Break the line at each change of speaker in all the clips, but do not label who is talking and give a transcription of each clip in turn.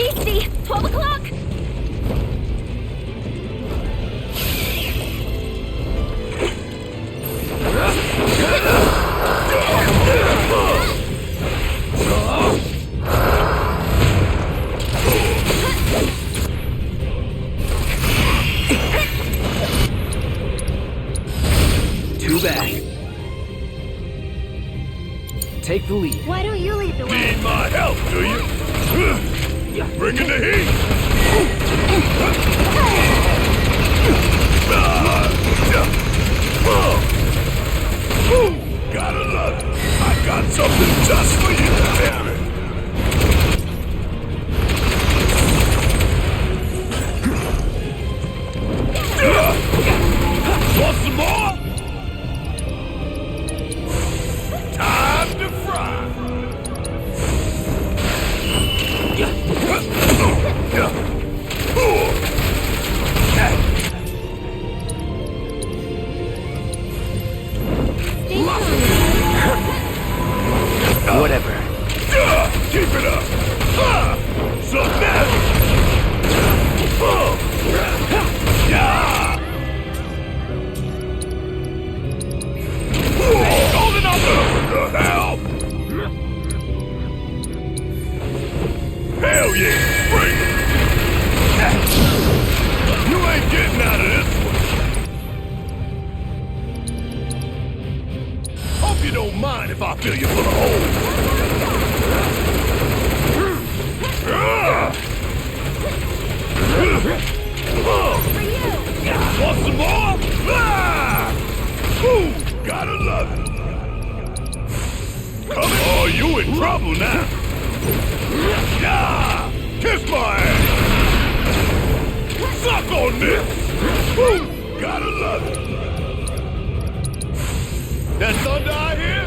DC, 12 o'clock!
Too bad. Take the lead.
Why don't you lead the way?
Need my help, do you? Bring in the heat! Gotta love it. I got something just for you, damn it! Want some more? Time to fry!
Whatever.
Keep it up! So nasty! Holding on to help! Hell yeah! Bring it! You ain't getting out of this one! Hope you don't mind if I fill you full of holes!
For you!
Want some more? Ooh, gotta love it! Come on! Oh, you in trouble now! Yeah! Kiss my ass! Suck on this! Ooh, gotta love it! That thunder I hear?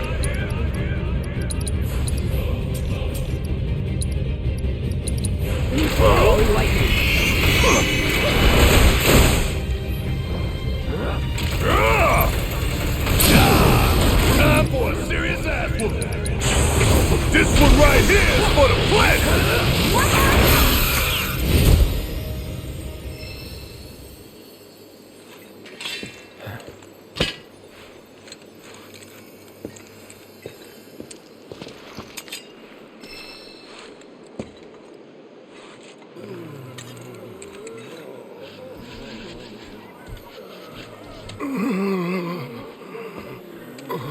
Holy lightning.
Time for a serious ass whooping. This one right here is for the planet.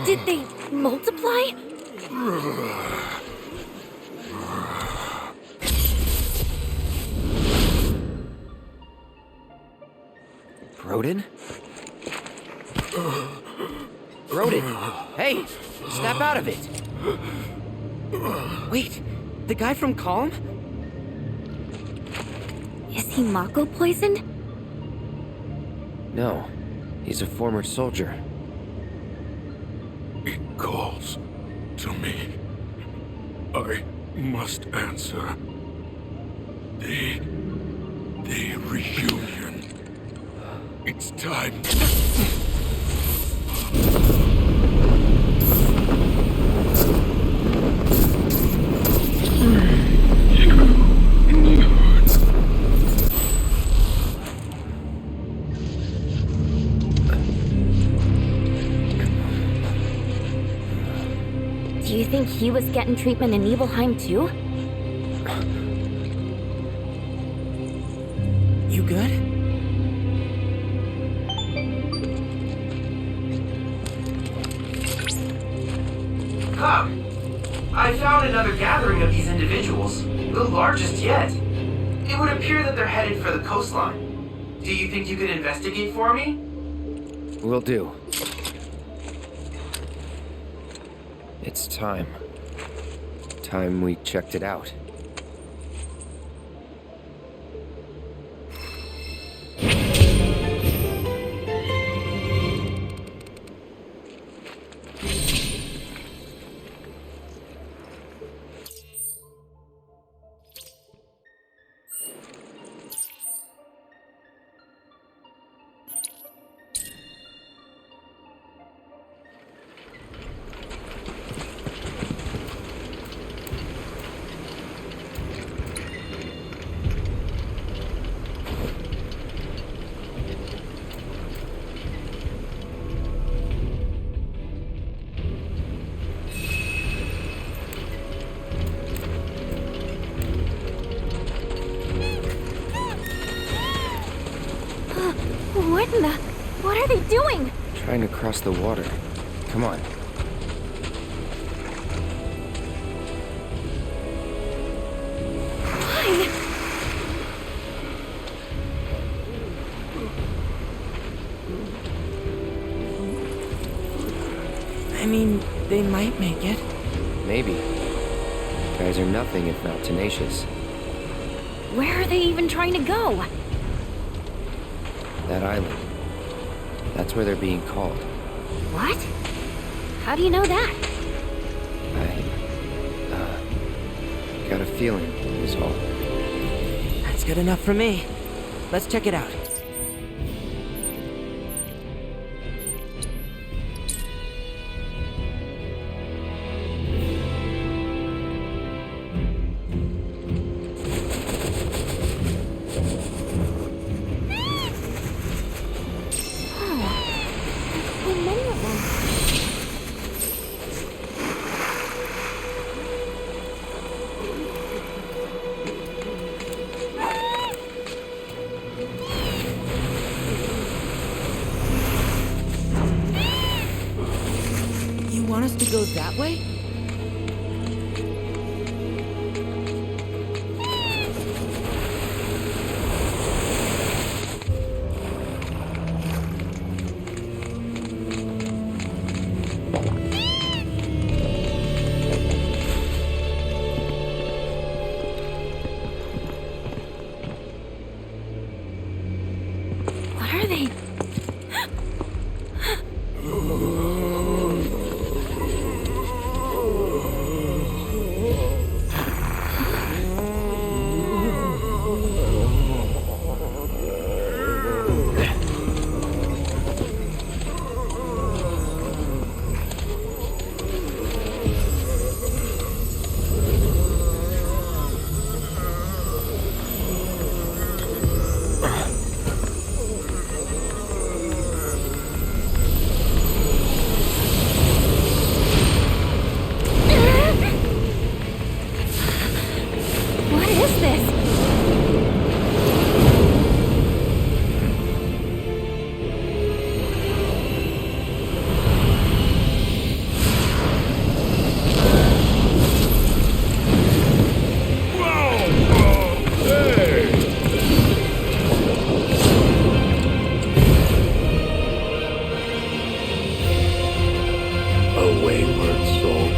Did they multiply?
Rodin? Rodin! Hey! Snap out of it! Wait! The guy from Calm?
Is he Mako poisoned?
No. He's a former soldier.
It calls to me. I must answer. The reunion. It's time.
Do you think he was getting treatment in Nibelheim too?
You good?
Come. I found another gathering of these individuals, the largest yet. It would appear that they're headed for the coastline. Do you think you could investigate for me?
Will do. It's time. Time we checked it out.
What are they doing?
Trying to cross the water. Come on.
Why?
I mean, they might make it. Maybe. Guys are nothing if not tenacious.
Where are they even trying to go?
That island. That's where they're being called.
What? How do you know that?
I got a feeling, is all.
That's good enough for me. Let's check it out.
So many of them.
You want us to go that way?
What are they? What is this?
Hey! A wayward soul.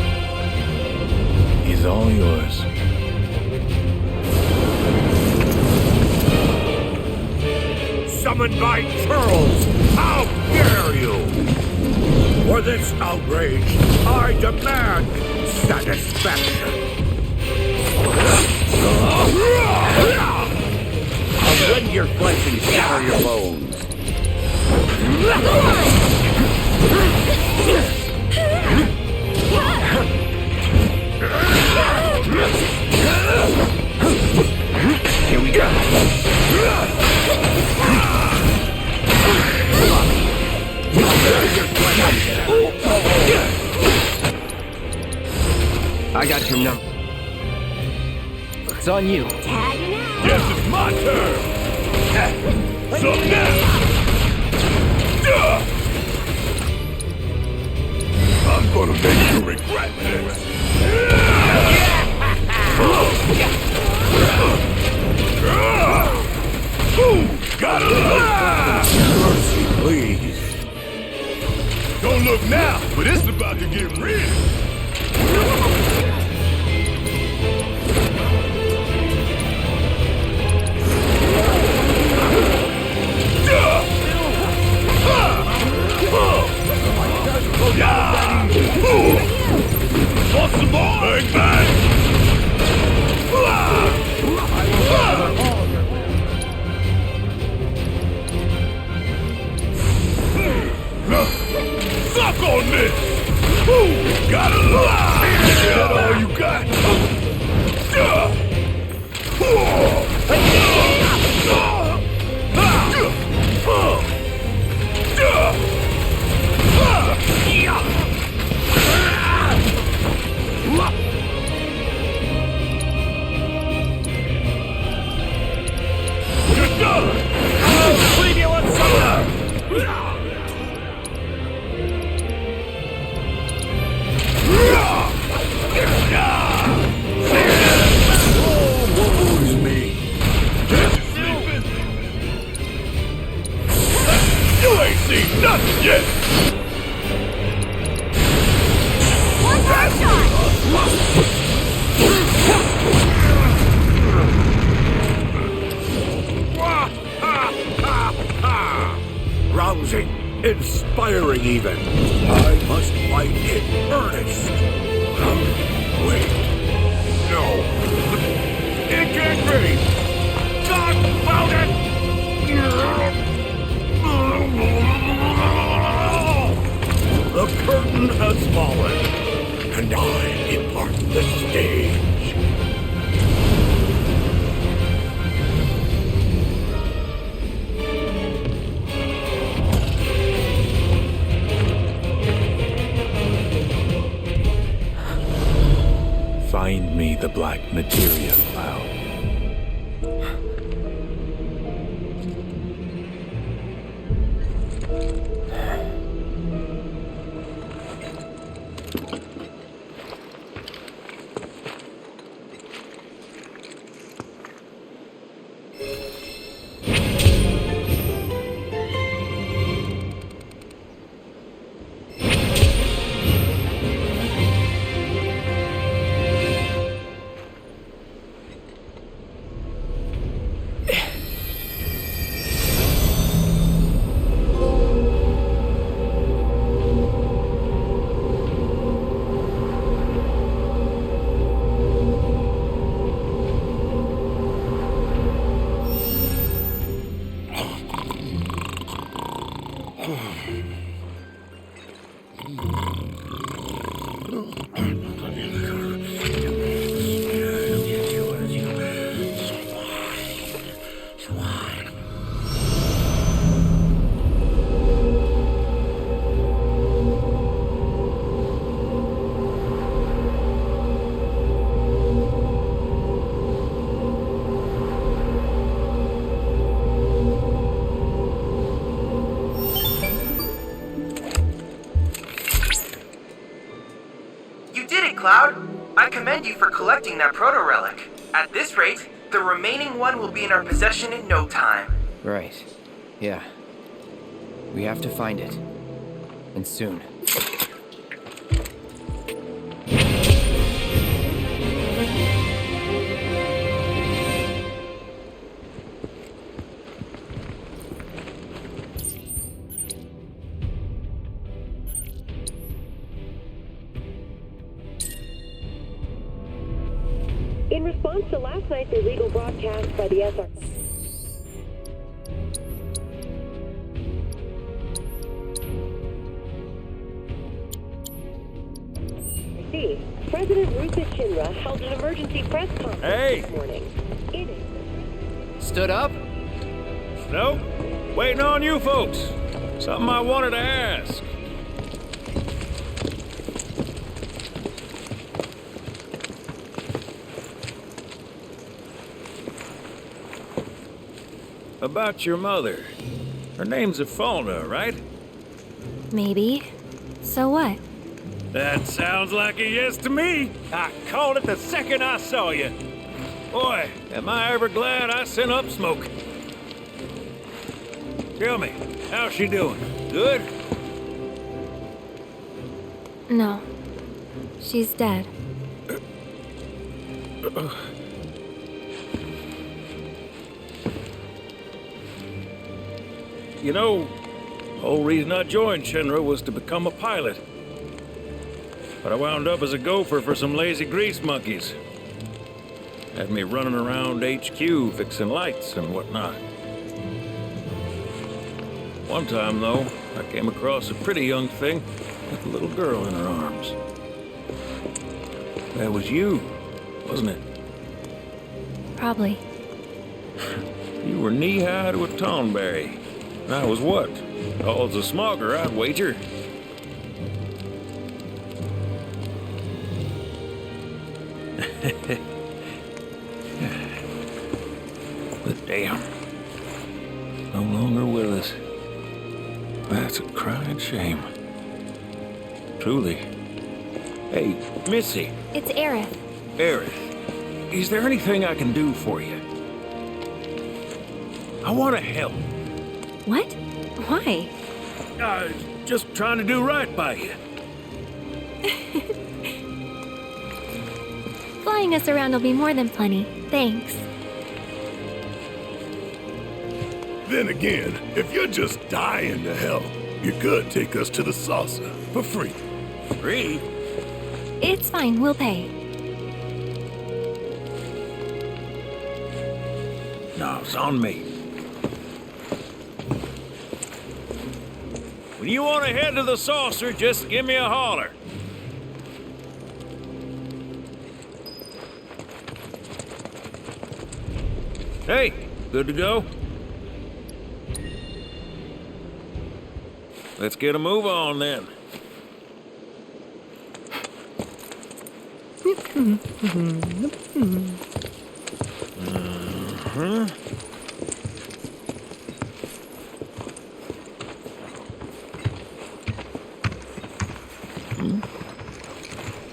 He's all yours. Summoned by Charles! How dare you! For this outrage, I demand satisfaction! I'll rend your flesh and shatter your bones. Here we go.
I got your number. It's on you.
Yes, it's my turn! So now! I'm gonna make you regret this! Ooh, got it! Mercy, please! Don't look now, but it's about to get real! Want some more? Bang, bang! Suck on this! Got it! Not yet!
One more shot!
Rousing, inspiring even. I must fight in earnest. Wait. No. It can't be! God found it! The curtain has fallen, and I depart the stage. Find me the black materia, Cloud.
Cloud. I commend you for collecting that proto-relic. At this rate, the remaining one will be in our possession in no time.
Right. Yeah. We have to find it. And soon.
In response to last night's illegal broadcast by the SR... President Rupert Shinra held an emergency press conference this morning.
Stood up?
Nope. Waiting on you folks. Something I wanted to ask. About your mother. Her name's Afalna, right?
Maybe. So what?
That sounds like a yes to me. I called it the second I saw you. Boy, am I ever glad I sent up smoke. Tell me, how's she doing? Good?
No. She's dead.
You know, the whole reason I joined Shinra was to become a pilot. But I wound up as a gopher for some lazy grease monkeys. Had me running around HQ fixing lights and whatnot. One time, though, I came across a pretty young thing with a little girl in her arms. That was you, wasn't it?
Probably.
You were knee-high to a tonberry. And I was what? All as a smogger, I'd wager. But damn, no longer with us. That's a crying shame. Truly. Hey, Missy.
It's Aerith.
Aerith, is there anything I can do for you? I want to help.
What? Why?
Just trying to do right by you.
Flying us around will be more than plenty. Thanks.
Then again, if you're just dying to help, you could take us to the saucer for free.
Free?
It's fine, we'll pay.
No, it's on me. When you want to head to the saucer, just give me a holler. Hey, good to go? Let's get a move on then.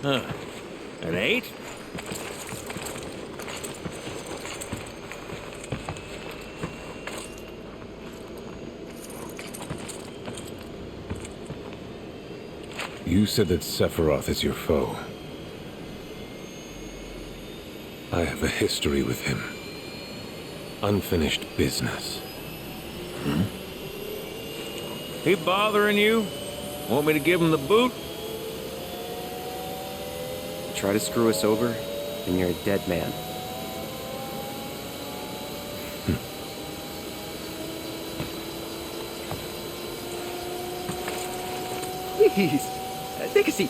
An 8?
You said that Sephiroth is your foe. I have a history with him. Unfinished business.
He bothering you? Want me to give him the boot?
Try to screw us over, and you're a dead man.
Please, take a seat.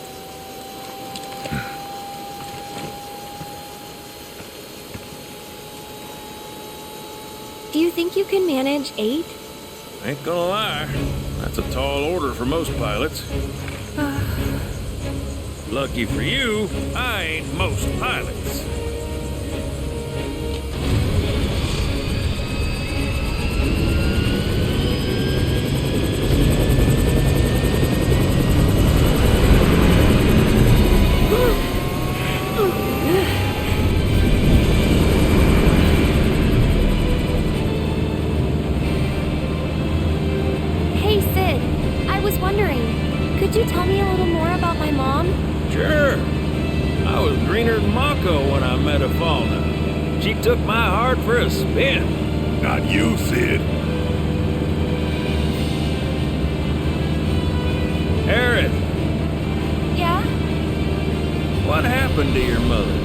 Do you think you can manage 8?
Ain't gonna lie, that's a tall order for most pilots. Lucky for you, I ain't most pilots.
Hey, Sid. I was wondering, could you tell me a little more about my mom?
Sure. I was greener than Mako when I met Fauna. She took my heart for a spin.
Not you, Sid.
Aerith,
Yeah?
what happened to your mother?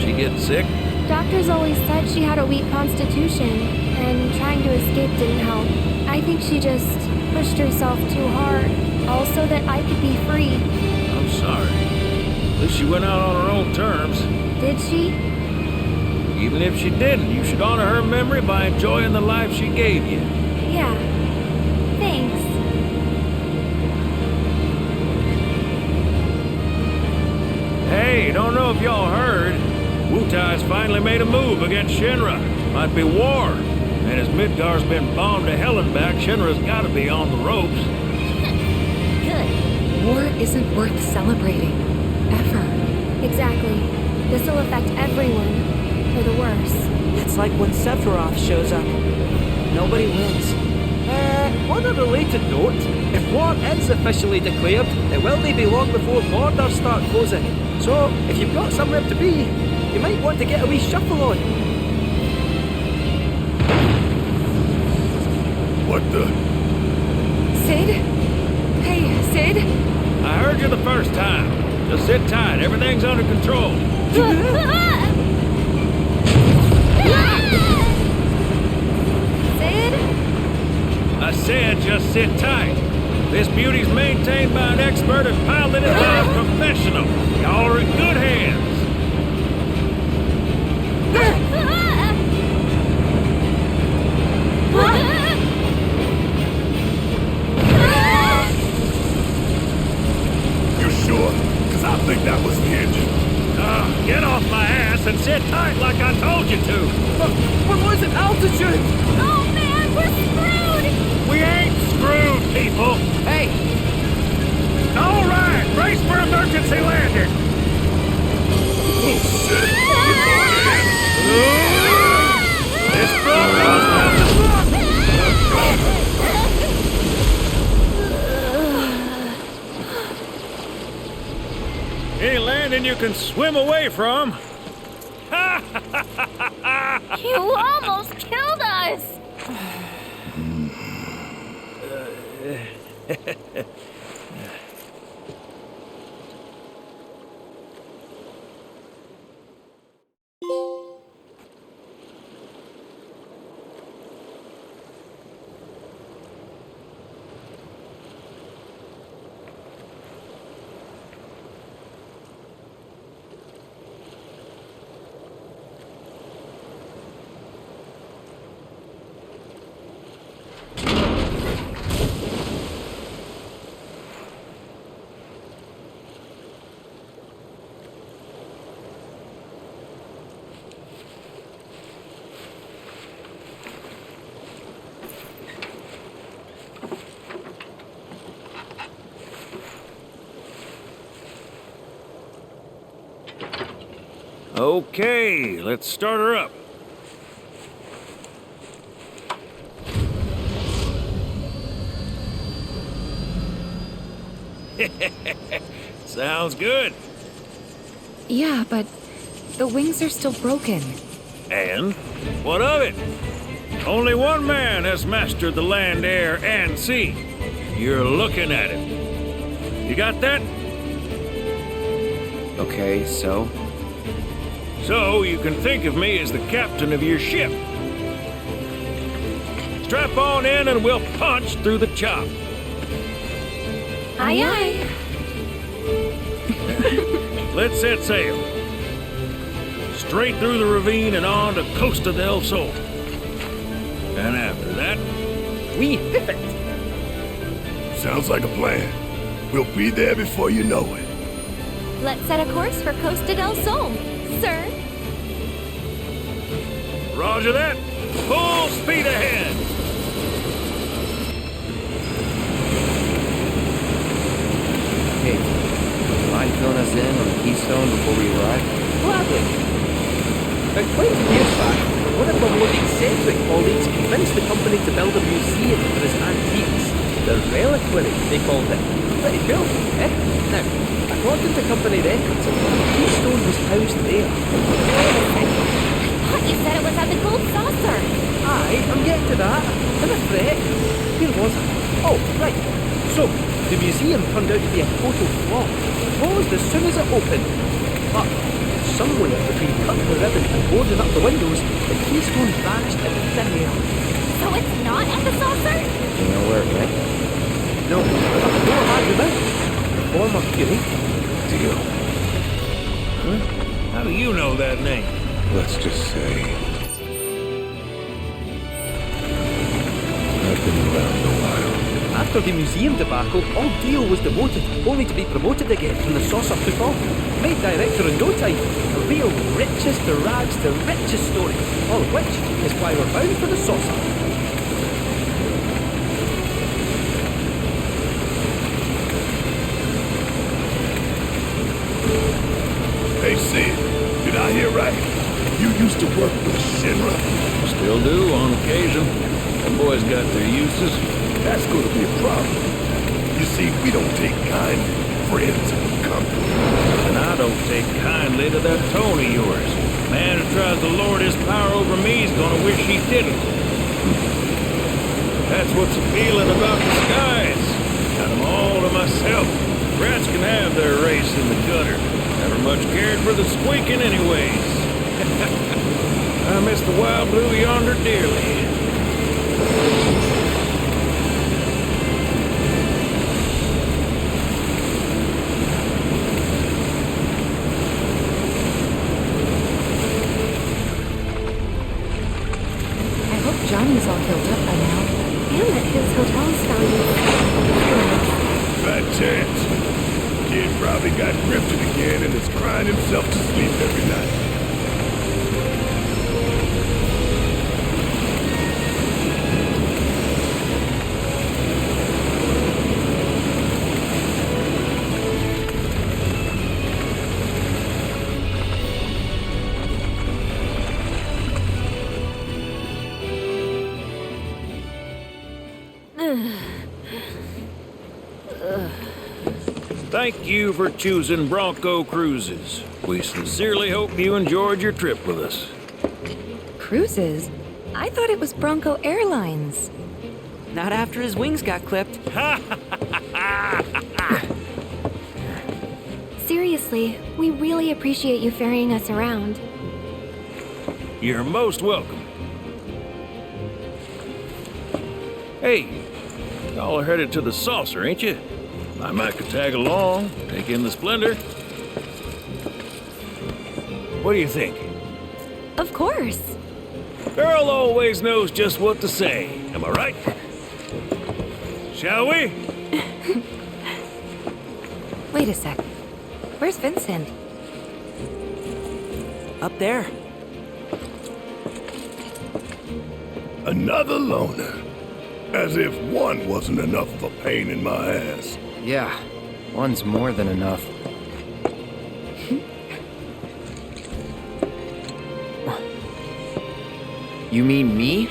She get sick?
Doctors always said she had a weak constitution, and trying to escape didn't help. I think she just pushed herself too hard. Also that I could be free.
I'm sorry. At least she went out on her own terms.
Did she?
Even if she didn't, you should honor her memory by enjoying the life she gave you.
Yeah. Thanks.
Hey, don't know if y'all heard. Wutai's finally made a move against Shinra. Might be war. And as Midgar's been bombed to hell and back, Shinra's gotta be on the ropes.
Good.
War isn't worth celebrating. Ever.
Exactly. This'll affect everyone. For the worse.
It's like when Sephiroth shows up. Nobody wins. On a related note, if war is officially declared, it will be long before borders start closing. So, if you've got somewhere to be, you might want to get a wee shuffle on.
What the?
Sid? Hey, Sid?
I heard you the first time. Just sit tight, everything's under control.
Sid?
I said just sit tight. This beauty's maintained by an expert and piloted by a professional. Y'all are in good hands.
You sure? Because I think that was the engine.
Get off my ass and sit tight like I told you to.
We're losing altitude!
Oh man, we're screwed!
We ain't screwed, people.
Hey,
All right, brace for emergency landing.
Oh, shit.
This Bronco's about to... something you can swim away from.
You almost killed us!
Okay, let's start her up. Sounds good.
Yeah, but the wings are still broken.
And what of it? Only one man has mastered the land, air, and sea. You're looking at him. You got that?
Okay, so?
So you can think of me as the captain of your ship. Strap on in and we'll punch through the chop.
Aye, aye.
Let's set sail. Straight through the ravine and on to Costa del Sol. And after that,
We whip it!
Sounds like a plan. We'll be there before you know it.
Let's set a course for Costa del Sol, sir.
roger that. Full speed ahead.
Hey, mind filling us in on the Keystone before we arrive?
Gladly. About 20 years back, one of our more eccentric colleagues convinced the company to build a museum for his antiques. The reliquary, they called it. Pretty cool, eh? Now, according to company records, the Keystone was housed there.
I thought you said it was at the Gold Saucer.
Aye, I'm getting to that. In a fret. Where was I? Oh, right. So, the museum turned out to be a total flop. Closed as soon as it opened. But somewhere between cutting the ribbon and boarding up the windows, the Keystone vanished into thin air.
So it's not at the saucer?
You know where it went?
No, but I know I had them out. Former curator.
Deal.
How do you know that name?
Let's just say I've been around a while.
After the museum debacle, all Dio was demoted, only to be promoted again when the saucer took off. Made director in no time. A real riches to rags to riches story. All of which is why we're bound for the saucer.
Hey, Sid, did I hear right? You used to work with Shinra?
Still do on occasion. Them boys got their uses.
That's going to be a problem. You see, we don't take kindly to friends and company.
And I don't take kindly to that tone of yours. Man who tries to lord his power over me is gonna wish he didn't. That's what's appealing about the skies. Got them all to myself. Rats can have their race in the gutter. Never much cared for the squeaking anyways. I miss the wild blue yonder dearly.
I hope Johnny's all healed up by now.
And that his hotel's found
Bad chance. Kid probably got grifted again and is crying himself to sleep every night.
Thank you for choosing Bronco Cruises. We sincerely hope you enjoyed your trip with us.
Cruises? I thought it was Bronco Airlines.
Not after his wings got clipped.
Seriously, we really appreciate you ferrying us around.
You're most welcome. Hey, y'all are headed to the saucer, ain't you? I might could tag along, take in the splendor. What do you think?
Of course.
Girl always knows just what to say, am I right? Shall we?
Wait a sec. Where's Vincent?
Up there.
Another loner. As if one wasn't enough of a pain in my ass.
Yeah, one's more than enough. You mean me?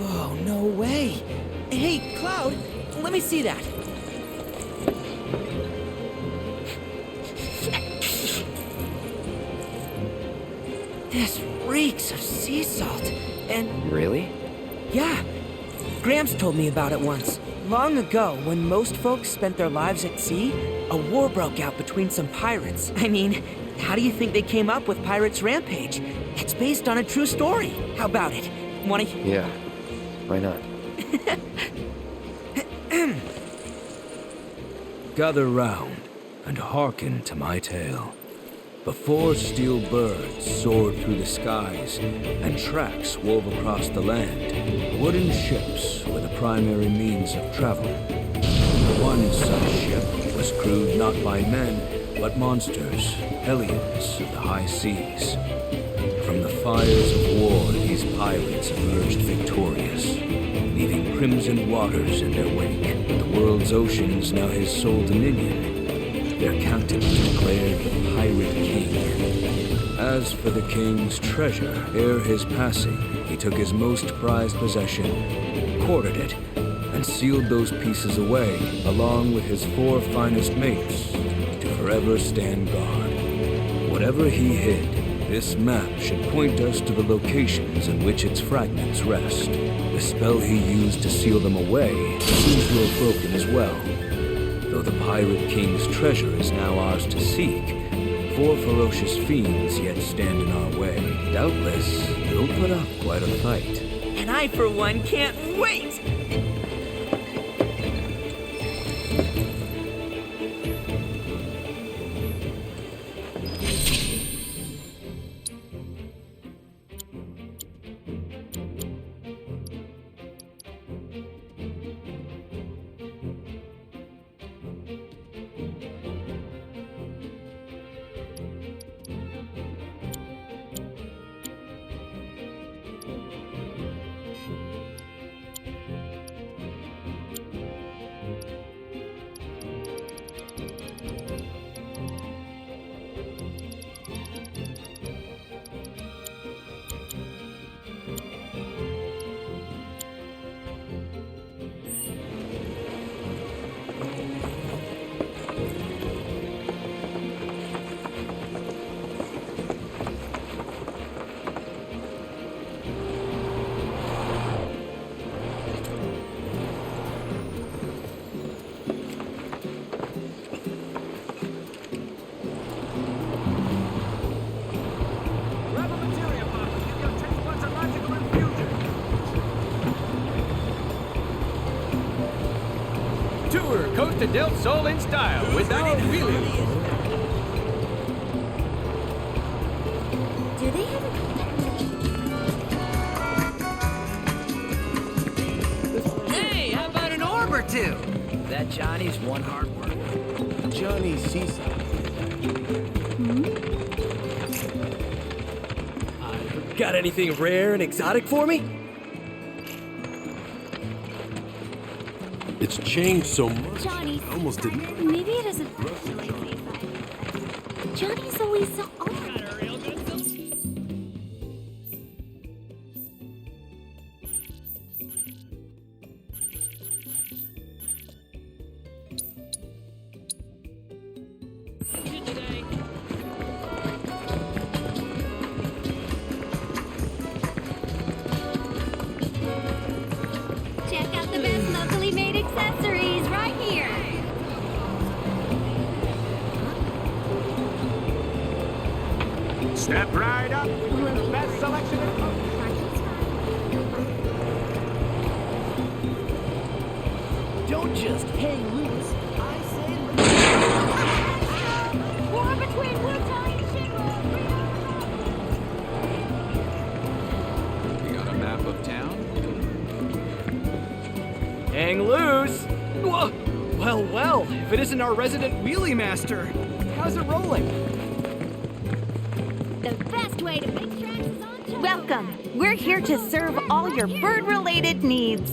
Whoa, no way. Hey, Cloud, let me see that. This reeks of sea salt. And
Really?
yeah, Gramps told me about it once. Long ago, when most folks spent their lives at sea, a war broke out between some pirates. I mean, how do you think they came up with Pirates Rampage? It's based on a true story. How about it? Wanna...
Yeah. Why not?
Gather round and hearken to my tale. Before steel birds soared through the skies and tracks wove across the land, wooden ships were the primary means of travel. One such ship was crewed not by men, but monsters, hellions of the high seas. From the fires of war, these pirates emerged victorious, leaving crimson waters in their wake. The world's oceans now his sole dominion. Their captain was declared the Pirate King. As for the king's treasure, ere his passing, he took his most prized possession, quartered it, and sealed those pieces away, along with his 4 finest mates, to forever stand guard. Whatever he hid, this map should point us to the locations in which its fragments rest. The spell he used to seal them away seems to have broken as well. Though the Pirate King's treasure is now ours to seek, 4 ferocious fiends yet stand in our way. Doubtless, they'll put up quite a fight.
And I, for one, can't wait!
Tour Costa del Sol in style without wheelies.
Do they have a
Hey, how about an orb or two?
That Johnny's one hard worker.
Johnny Seaside.
Got anything rare and exotic for me?
It's changed so much.
Johnny,
I almost didn't.
maybe it isn't actually Seaside. Johnny's always so odd. Check out the best locally made accessories right here.
Step right up with the best selection in
Don't just hang loose. I say
War between Wu-Tang and Shinra.
You got a map of town?
hang loose. Whoa. Well, if it isn't our resident wheelie master. How's it rolling?
The best way to make tracks is on Choco.
Welcome. We're here to serve all your bird-related needs.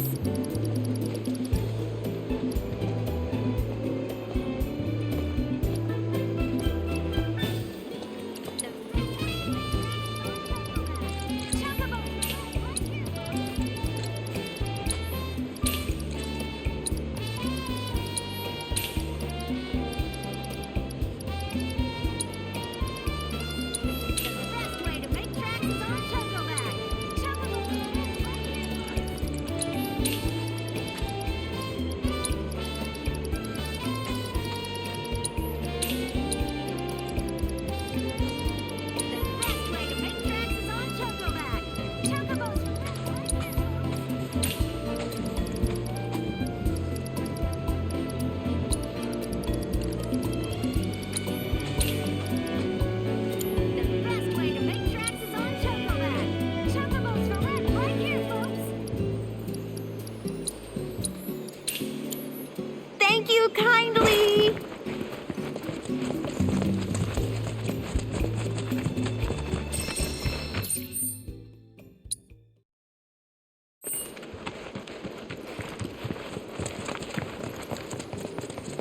Thank you kindly.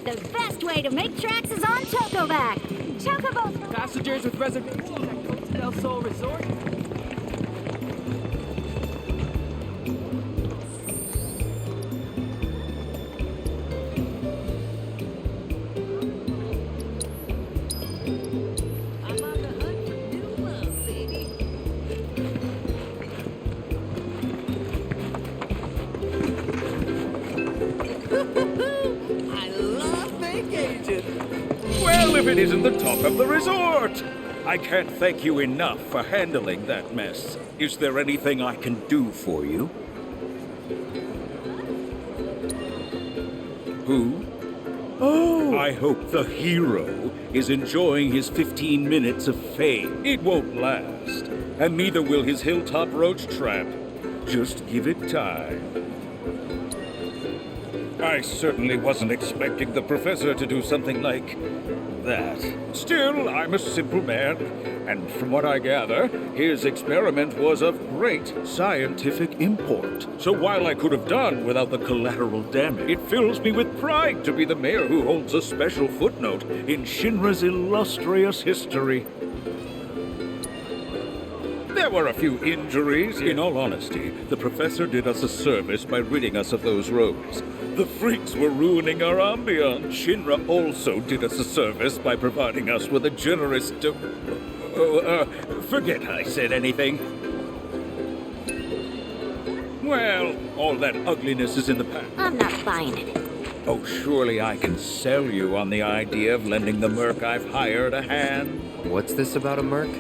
The best way to make tracks is on Chocoback. Chocobos.
Passengers with reservations at Costa del Sol Resort.
Well, if it isn't the top of the resort! I can't thank you enough for handling that mess. Is there anything I can do for you? Who? Oh! I hope the hero is enjoying his 15 minutes of fame. It won't last, and neither will his hilltop roach trap. Just give it time. I certainly wasn't expecting the professor to do something like that. Still, I'm a simple man, and from what I gather, his experiment was of great scientific import. So while I could have done without the collateral damage, it fills me with pride to be the mayor who holds a special footnote in Shinra's illustrious history. There were a few injuries. In all honesty, the professor did us a service by ridding us of those rogues. The freaks were ruining our ambiance. Shinra also did us a service by providing us with a generous forget I said anything. Well, all that ugliness is in the past.
I'm not buying it.
Oh, surely I can sell you on the idea of lending the merc I've hired a hand.
What's this about a merc?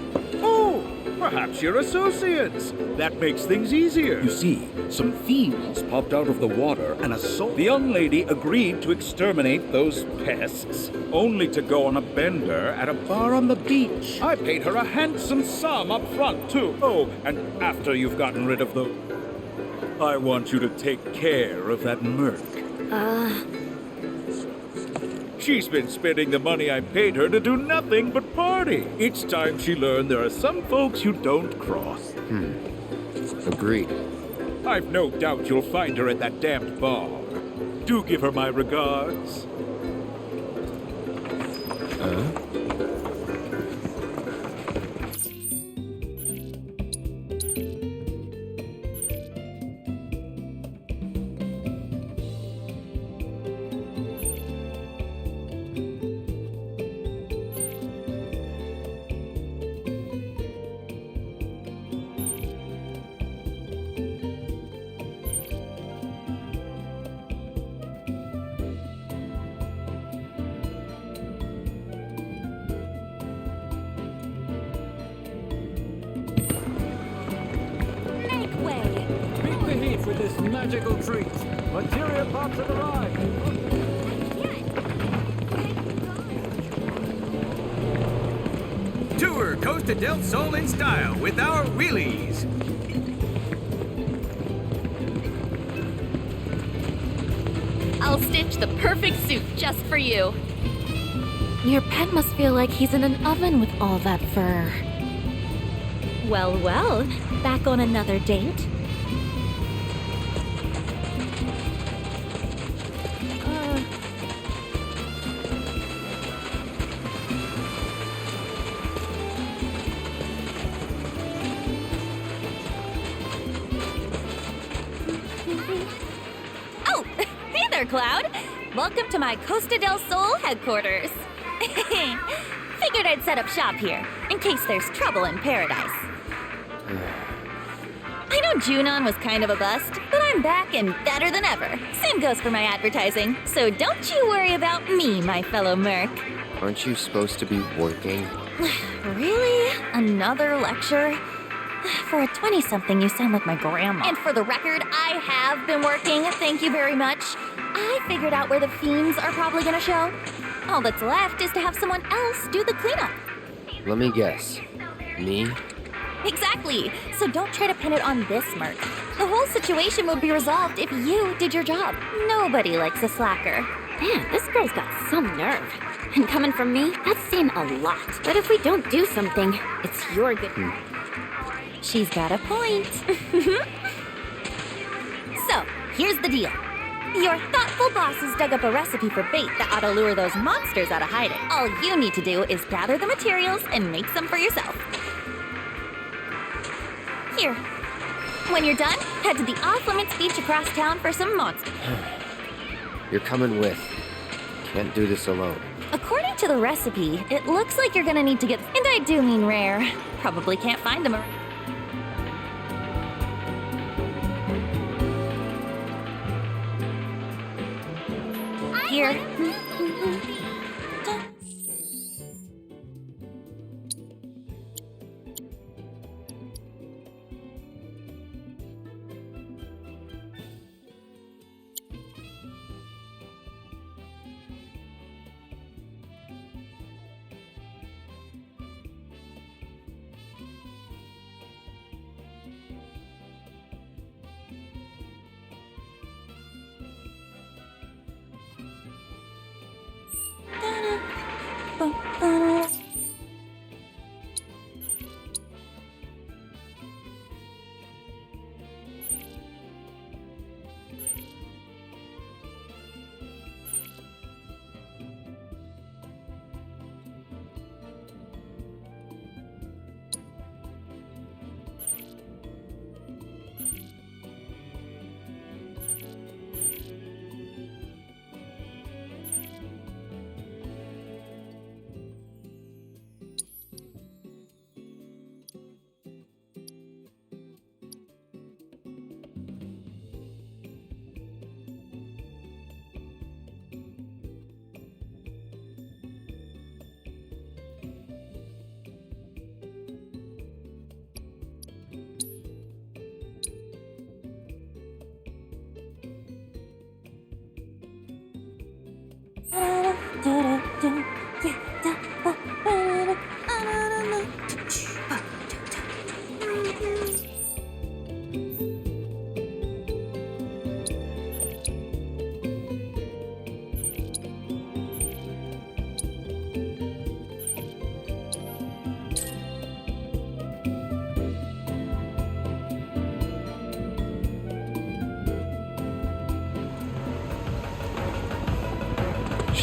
Oh, perhaps you're associates. That makes things easier. You see, some fiends popped out of the water and assaulted. The young lady agreed to exterminate those pests, only to go on a bender at a bar on the beach. I paid her a handsome sum up front, too. Oh, and after you've gotten rid of the... I want you to take care of that merc. She's been spending the money I paid her to do nothing but party. Each time she learned there are some folks you don't cross.
Agreed.
I've no doubt you'll find her at that damned bar. Do give her my regards.
Make way!
Beat the heat with this magical treat. Materia pops have arrived. Tour Costa del Sol in style with our wheelies.
I'll stitch the perfect suit just for you. Your pet must feel like he's in an oven with all that fur. Well, well, back on another date? Oh, hey there, Cloud. Welcome to my Costa del Sol headquarters. Figured I'd set up shop here, in case there's trouble in paradise. I know Junon was kind of a bust, but I'm back and better than ever. Same goes for my advertising, so don't you worry about me, my fellow merc.
Aren't you supposed to be working?
Really? Another lecture? For a 20-something, you sound like my grandma. And for the record, I have been working, thank you very much. I figured out where the fiends are probably gonna show. All that's left is to have someone else do the cleanup.
Let me guess. Me?
Exactly. So don't try to pin it on this merc. The whole situation would be resolved if you did your job. Nobody likes a slacker.
Man, this girl's got some nerve. And coming from me, that's saying a lot. But if we don't do something, it's your good.
She's got a point. So, here's the deal. Your thoughtful bosses dug up a recipe for bait that ought to lure those monsters out of hiding. All you need to do is gather the materials and make some for yourself. Here. When you're done, head to the off-limits beach across town for some monsters.
You're coming with. Can't do this alone.
According to the recipe, it looks like you're gonna need to get... And I do mean rare. Probably can't find them. Here.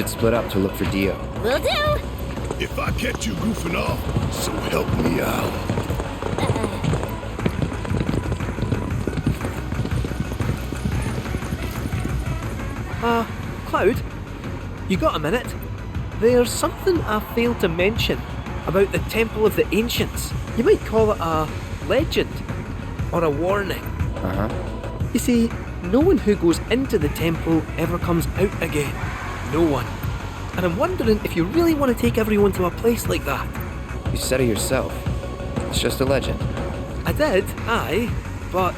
should split up to look for Dio.
Will do.
If I catch you goofing off, so help me out.
Cloud? You got a minute? There's something I failed to mention about the Temple of the Ancients. You might call it a legend or a warning.
Uh-huh.
You see, no one who goes into the temple ever comes out again. No one. And I'm wondering if you really want to take everyone to a place like that.
You said it yourself. It's just a legend.
I did, aye, but...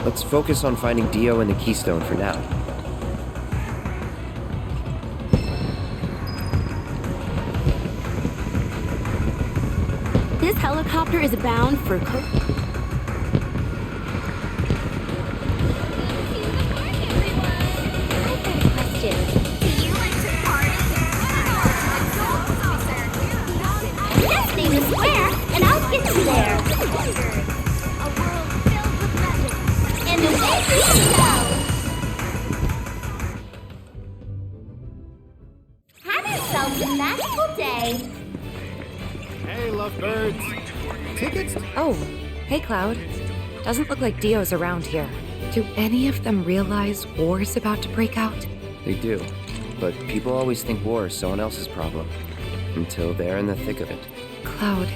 Let's focus on finding Dio and the Keystone for now.
This helicopter is bound for
Just name a square, and I'll get you there. And away we go. Have yourselves a magical day.
Hey, lovebirds. Tickets?
Oh, hey Cloud. Doesn't look like Dio's around here. Do any of them realize war's about to break out?
They do. But people always think war is someone else's problem. Until they're in the thick of it.
Cloud,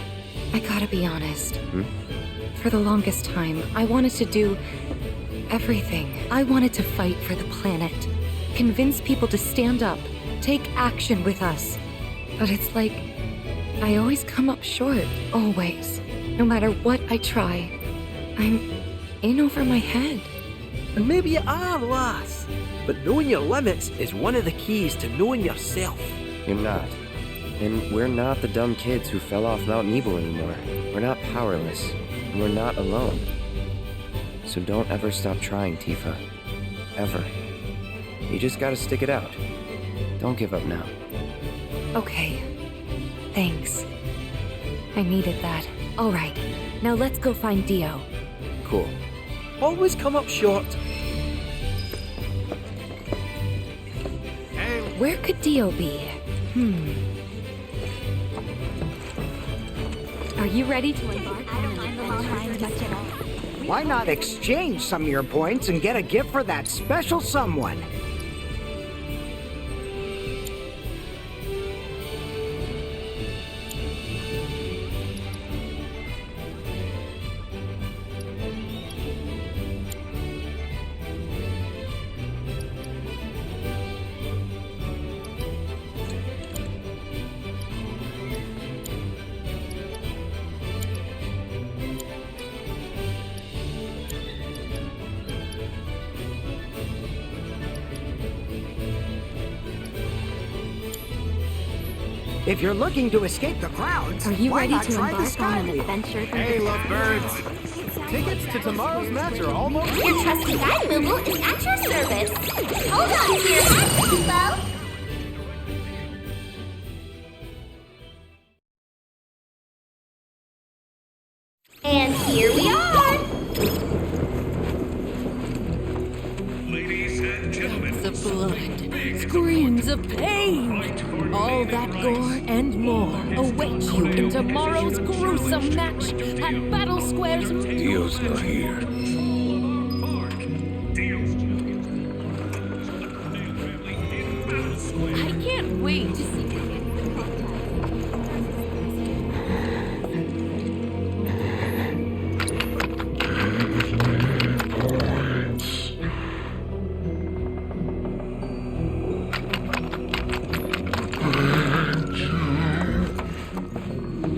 I gotta be honest. For the longest time, I wanted to do everything. I wanted to fight for the planet. Convince people to stand up, take action with us. But it's like, I always come up short, always. No matter what I try, I'm in over my head.
And maybe you are, lass. But knowing your limits is one of the keys to knowing yourself.
You're not. And we're not the dumb kids who fell off Mount Nebo anymore. We're not powerless. And we're not alone. So don't ever stop trying, Tifa. Ever. You just gotta stick it out. Don't give up now.
Okay. Thanks. I needed that. All right, now let's go find Dio.
Cool.
Always come up short.
Where could Dio be? Are you ready to embark on an adventure?
Why not exchange some of your points and get a gift for that special someone? If you're looking to escape the crowds,
Are you
why
ready
not
to
try the
embark on an
Skywheel?
adventure?
Hey, lovebirds. Tickets to tomorrow's match are almost...
Your trusty guide Moogle is at your service. Hold on to your hats, people. And here we are.
Ladies and gentlemen,
of blood, screams of pain. All that gore and more await you in tomorrow's gruesome match at Battle Square's...
Dio's not here.
I can't wait to see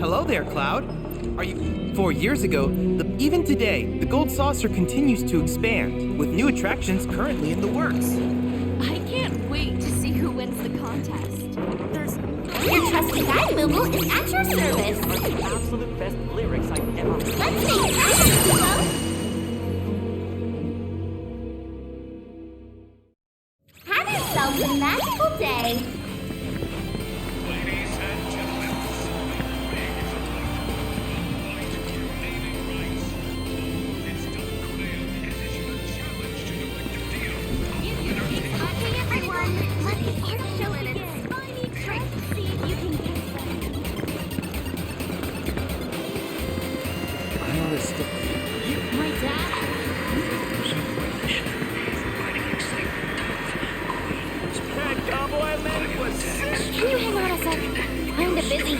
Hello there, Cloud. Are you... 4 years ago, even today, the Gold Saucer continues to expand, with new attractions currently in the works.
I can't wait to see who wins the contest.
Your trusty guide Moogle is at your service.
The absolute best lyrics I've ever heard.
Let's make happen, people. Have yourselves a magical day. Everyone, let the art show begin.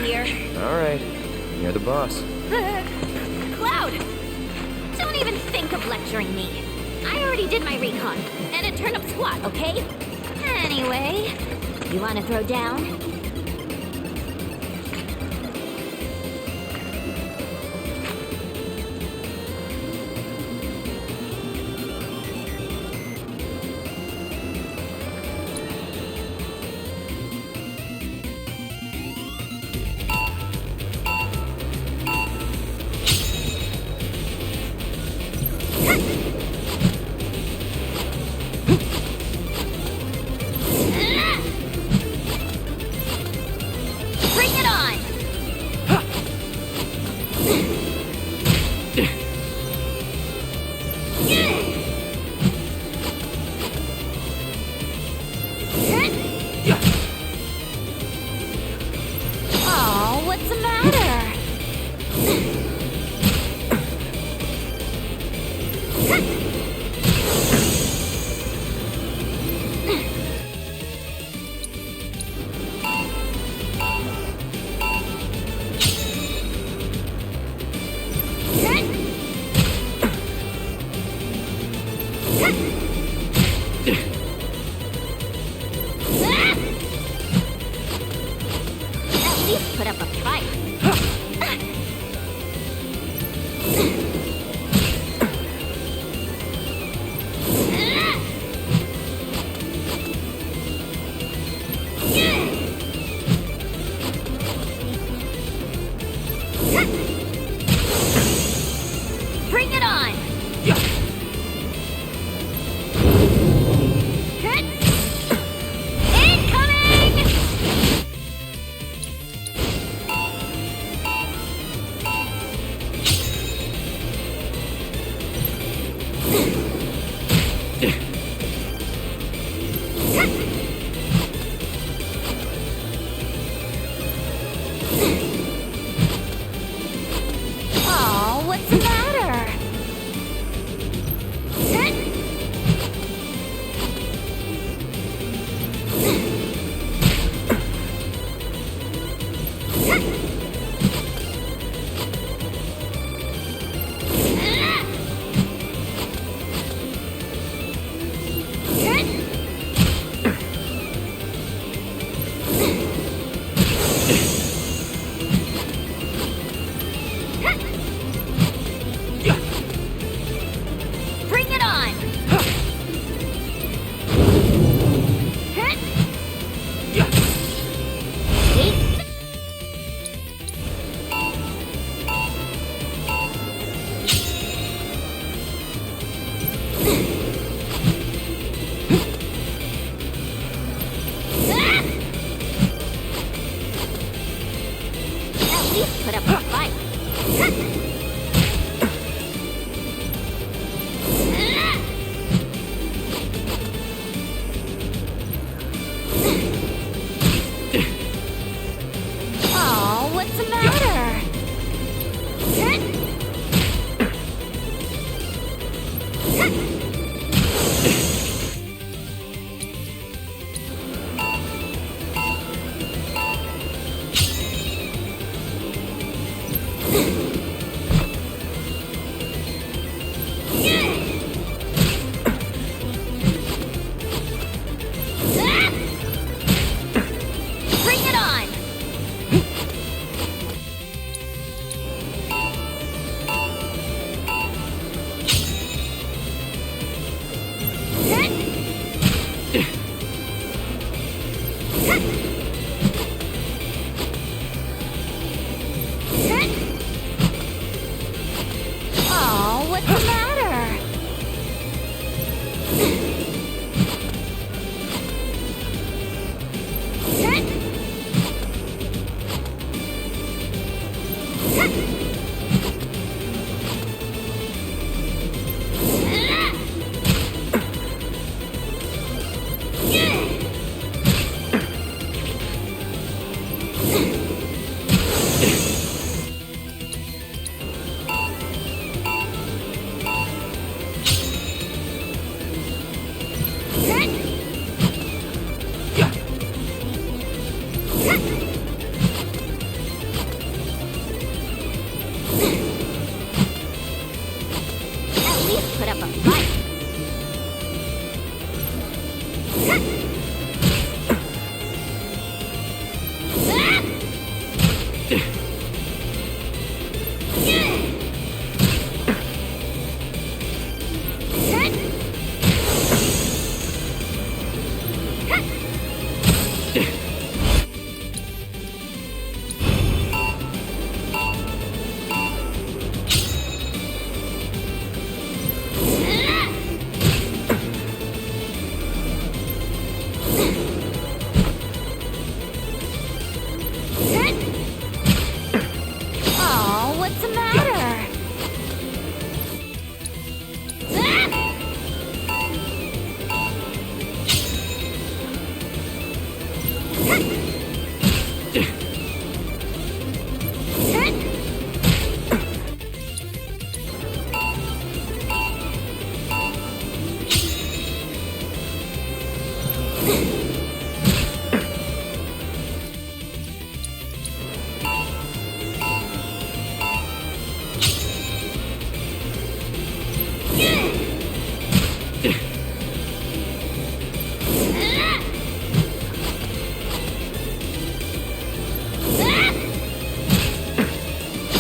here.
Alright, you're the boss.
Cloud! Don't even think of lecturing me. I already did my recon, and it turned up squat, okay? Anyway, you wanna throw down? Bring it on! Oh, what's the matter? At least put up a fight. Bring it on! Incoming! Oh, what's the matter? Bring it on! At least put up a fight. Oh, what's the matter? Bring it on! Oh, what's the matter?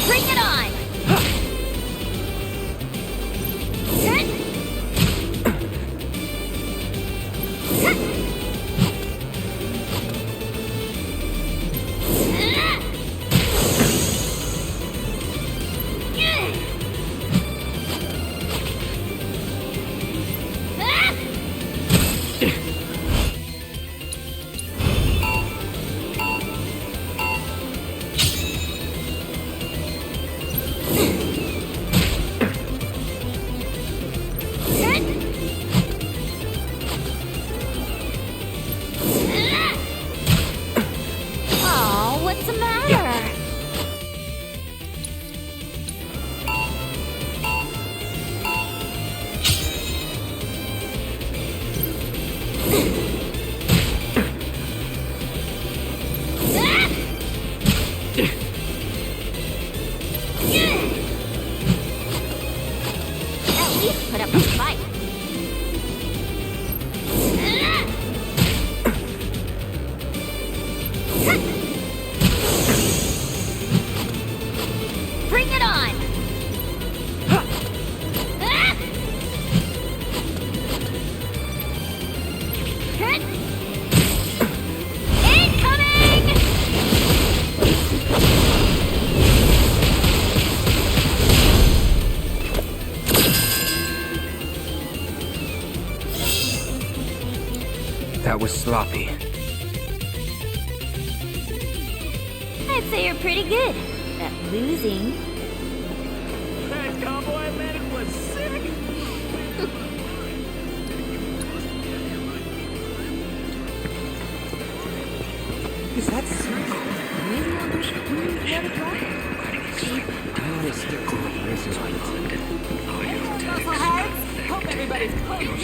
Bring it on! Oh, what's the matter? At least put up a fight. Bring it on! Incoming!
That was sloppy.
I'd say you're pretty good at losing.
That cowboy man was sick.
Is that serious? Maybe I wish we had a drive.
Hope everybody's close.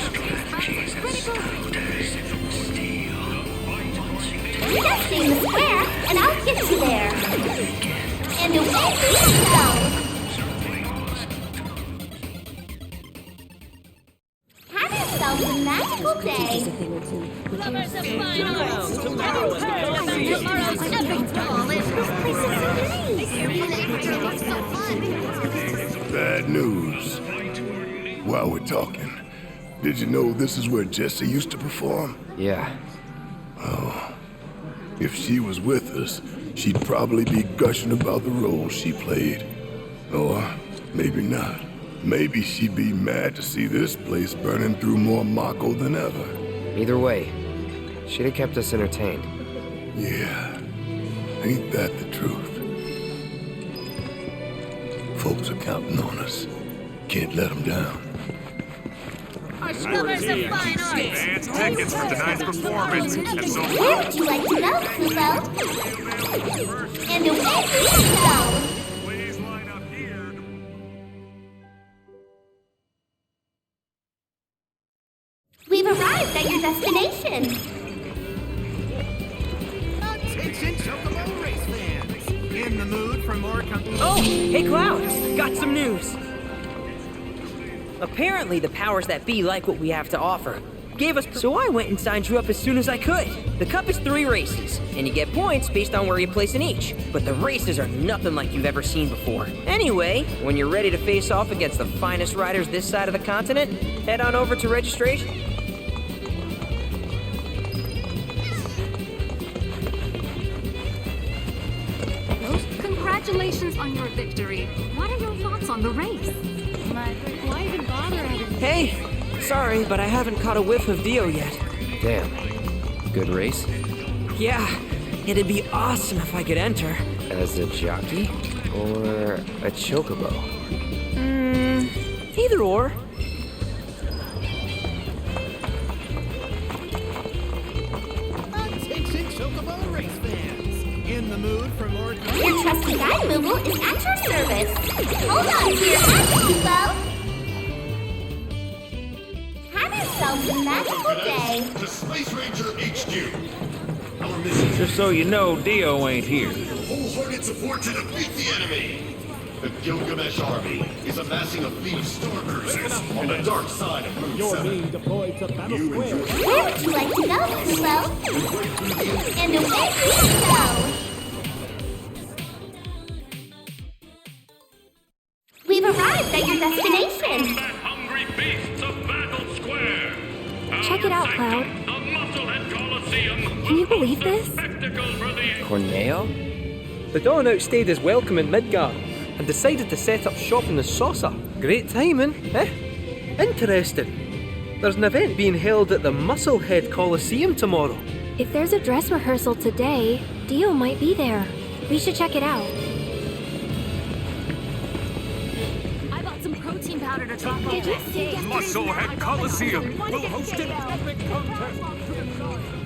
Just stay in the square, and I'll get you there. And away we go. Have yourselves a magical day. Lovers of fine arts. Tomorrow's epic ball is so fun.
Bad news. While we're talking, did you know this is where Jessie used to perform?
Yeah.
Oh. If she was with us, she'd probably be gushing about the role she played. Or maybe not. Maybe she'd be mad to see this place burning through more Mako than ever.
Either way, she'd have kept us entertained.
Yeah. Ain't that the truth? Folks are counting on us. Can't let them down.
Lovers of fine arts.
Advance tickets for tonight's performance. And so
Where would you like to go, Kubo? And away we go.
please line up here.
We've arrived at your destination.
Attention, Chocobo race fans. In the mood for more
Oh, hey Cloud, got some news. Apparently the powers that be like what we have to offer. Gave us, so I went and signed you up as soon as I could. The cup is 3 races, and you get points based on where you place in each. But the races are nothing like you've ever seen before. Anyway, when you're ready to face off against the finest riders this side of the continent, head on over to registration.
Congratulations on your victory. What are your thoughts on the race? Why even bother adding?
Hey, sorry, but I haven't caught a whiff of Dio yet.
Damn. Good race?
Yeah, it'd be awesome if I could enter.
As a jockey? Or a chocobo?
Either or.
Attention, Chocobo race fans. In the mood for more...
Your trusty guide Moogle is at your service. Hold on to your hats, Kubo. Have yourselves
magical day.
To Space Ranger HQ.
Just so you know, Dio ain't here.
Wholehearted support to defeat the enemy. The Gilgamesh army is amassing a fleet of star cruisers on the dark side of Moon 7.
Where would you like to go, Pluto? And away we go! We've arrived at your destination.
Hungry beasts of Battle Square.
Check it out, Cloud.
The Musclehead Coliseum.
Can you believe this?
Corneo?
The Dawn outstayed his welcome in Midgard and decided to set up shop in the Saucer. Great timing, eh? Interesting. There's an event being held at the Musclehead Coliseum tomorrow.
If there's a dress rehearsal today, Dio might be there. We should check it out.
I bought some protein powder to drop
Musclehead Coliseum will host an epic contest.